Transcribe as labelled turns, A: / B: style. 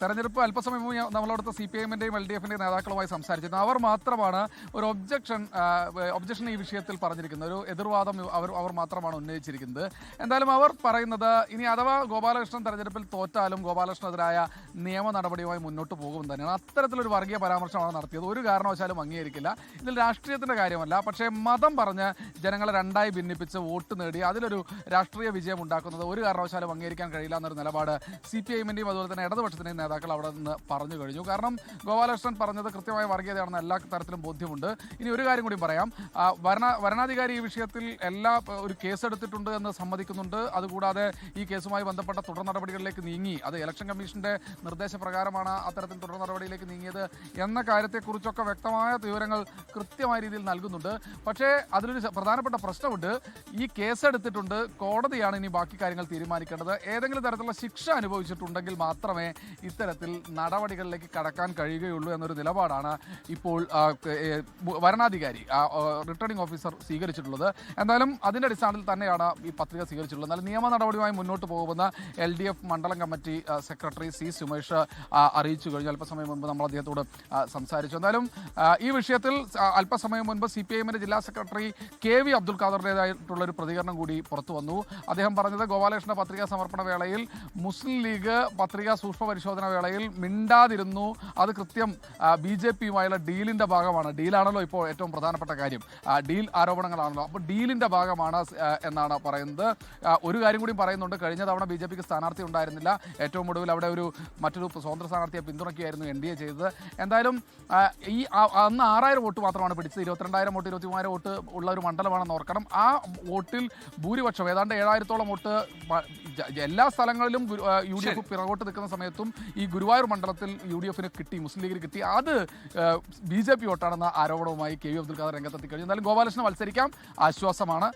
A: തെരഞ്ഞെടുപ്പ് അല്പസമയം മുമ്പ് നമ്മളവിടുത്തെ CPIM-ന്റെയും LDF-ന്റെയും നേതാക്കളുമായി സംസാരിച്ചിരുന്നു. അവർ മാത്രമാണ് ഒരു ഒബ്ജക്ഷൻ ഈ വിഷയത്തിൽ പറഞ്ഞിരിക്കുന്നത്. ഒരു എതിർവാദം അവർ മാത്രമാണ് ഉന്നയിച്ചിരിക്കുന്നത്. എന്തായാലും അവർ പറയുന്നത് ഇനി അഥവാ ഗോപാലകൃഷ്ണൻ തെരഞ്ഞെടുപ്പിൽ തോറ്റാലും ഗോപാലകൃഷ്ണനെതിരായ നിയമ നടപടിയുമായി മുന്നോട്ട് പോകുമെന്ന് തന്നെയാണ്. അത്തരത്തിലൊരു വർഗീയ പരാമർശമാണ് നടത്തിയത്. ഒരു കാരണവശാലും അംഗീകരിക്കില്ല. ഇതിൽ രാഷ്ട്രീയത്തിൻ്റെ കാര്യമല്ല, പക്ഷേ മതം പറഞ്ഞ് ജനങ്ങളെ രണ്ടായി ഭിന്നിപ്പിച്ച് വോട്ട് നേടി അതിലൊരു രാഷ്ട്രീയ വിജയം ഉണ്ടാക്കുന്നത് ഒരു കാരണവശാലും അംഗീകരിക്കാൻ കഴിയില്ല എന്നൊരു നിലപാട് CPIM-ന്റെയും അതുപോലെ തന്നെ ഇടതുപക്ഷത്തിൻ്റെയും നേതാക്കൾ അവിടെ നിന്ന് പറഞ്ഞു കഴിഞ്ഞു. കാരണം ഗോപാലകൃഷ്ണൻ പറഞ്ഞത് കൃത്യമായ വർഗീയതയാണെന്ന് എല്ലാ തരത്തിലും ബോധ്യമുണ്ട്. ഇനി ഒരു കാര്യം കൂടി പറയാം. വരണാധികാരി ഈ വിഷയത്തിൽ ഒരു കേസെടുത്തിട്ടുണ്ട് എന്ന് സമ്മതിക്കുന്നുണ്ട്. അതുകൂടാതെ ഈ കേസുമായി ബന്ധപ്പെട്ട തുടർ നടപടികളിലേക്ക് നീങ്ങി, അത് ഇലക്ഷൻ കമ്മീഷന്റെ നിർദ്ദേശപ്രകാരമാണ് അത്തരത്തിൽ തുടർ നടപടിയിലേക്ക് നീങ്ങിയത് എന്ന കാര്യത്തെക്കുറിച്ചൊക്കെ വ്യക്തമായ വിവരങ്ങൾ കൃത്യമായ രീതിയിൽ നൽകുന്നുണ്ട്. പക്ഷേ അതിലൊരു പ്രധാനപ്പെട്ട പ്രശ്നമുണ്ട്. ഈ കേസെടുത്തിട്ടുണ്ട്, കോടതിയാണ് ഇനി ബാക്കി കാര്യങ്ങൾ തീരുമാനിക്കേണ്ടത്. ഏതെങ്കിലും തരത്തിലുള്ള ശിക്ഷ അനുഭവിച്ചിട്ടുണ്ടെങ്കിൽ മാത്രമേ ഇത്തരത്തിൽ നടപടികളിലേക്ക് കടക്കാൻ കഴിയുകയുള്ളൂ എന്നൊരു നിലപാടാണ് ഇപ്പോൾ വരണാധികാരി റിട്ടേണിംഗ് ഓഫീസർ സ്വീകരിച്ചിട്ടുള്ളത്. എന്തായാലും അതിൻ്റെ അടിസ്ഥാനത്തിൽ തന്നെയാണ് ഈ പത്രിക സ്വീകരിച്ചിട്ടുള്ളത്. എന്നാൽ നിയമ നടപടിയുമായി മുന്നോട്ട് പോകുമെന്ന് LDF മണ്ഡലം കമ്മിറ്റി സെക്രട്ടറി C. സുമേഷ് അറിയിച്ചു കഴിഞ്ഞു. അല്പസമയം മുൻപ് നമ്മൾ അദ്ദേഹത്തോട് സംസാരിച്ചു. എന്തായാലും ഈ വിഷയത്തിൽ അല്പസമയം മുൻപ് CPIM-ന്റെ ജില്ലാ സെക്രട്ടറി KV അബ്ദുൽ ഖാദറിൻ്റെതായിട്ടുള്ളൊരു പ്രതികരണം കൂടി പുറത്തു വന്നു. അദ്ദേഹം പറഞ്ഞത് ഗോപാലകൃഷ്ണ പത്രികാ സമർപ്പണ വേളയിൽ മുസ്ലിം ലീഗ് പത്രികാ സൂക്ഷ്മ പരിശോധന വേളയിൽ മിണ്ടാതിരുന്നു. അത് കൃത്യം BJP-യുമായുള്ള ഡീലിൻ്റെ ഭാഗമാണ്. ഡീലാണല്ലോ ഇപ്പോൾ ഏറ്റവും പ്രധാനപ്പെട്ട കാര്യം. ഡീൽ ആരോപണങ്ങളാണല്ലോ. അപ്പോൾ ഡീലിൻ്റെ ഭാഗമാണ് എന്നാണ് പറയുന്നത്. ഒരു കാര്യം കൂടി പറയുന്നുണ്ട്. കഴിഞ്ഞ തവണ BJP-ക്ക് സ്ഥാനാർത്ഥി ഉണ്ടായിരുന്നില്ല. ഏറ്റവും ഒടുവിൽ അവിടെ മറ്റൊരു സ്വതന്ത്ര സ്ഥാനാർത്ഥിയെ പിന്തുണയ്ക്കുകയായിരുന്നു NDA ചെയ്തത്. എന്തായാലും അന്ന് 6000 വോട്ട് മാത്രമാണ് പിടിച്ചത്. 22,000 വോട്ട് 23,000 വോട്ട് ഉള്ള ഒരു മണ്ഡലമാണെന്ന് ഓർക്കണം. ആ വോട്ടിൽ ഭൂരിപക്ഷം ഏതാണ്ട് 7000-ഓളം വോട്ട് എല്ലാ സ്ഥലങ്ങളിലും UDF പിറകോട്ട് നിൽക്കുന്ന സമയത്തും ഈ ഗുരുവായൂർ മണ്ഡലത്തിൽ UDF-ന് കിട്ടി, മുസ്ലിം ലീഗിന് കിട്ടി. അത് BJP വോട്ടാണെന്ന ആരോപണവുമായി KV അബ്ദുൽ ഖാദർ രംഗത്തെത്തി കഴിഞ്ഞു. എന്നാലും ഗോപാലകൃഷ്ണൻ മത്സരിക്കാം, ആശ്വാസമാണ്.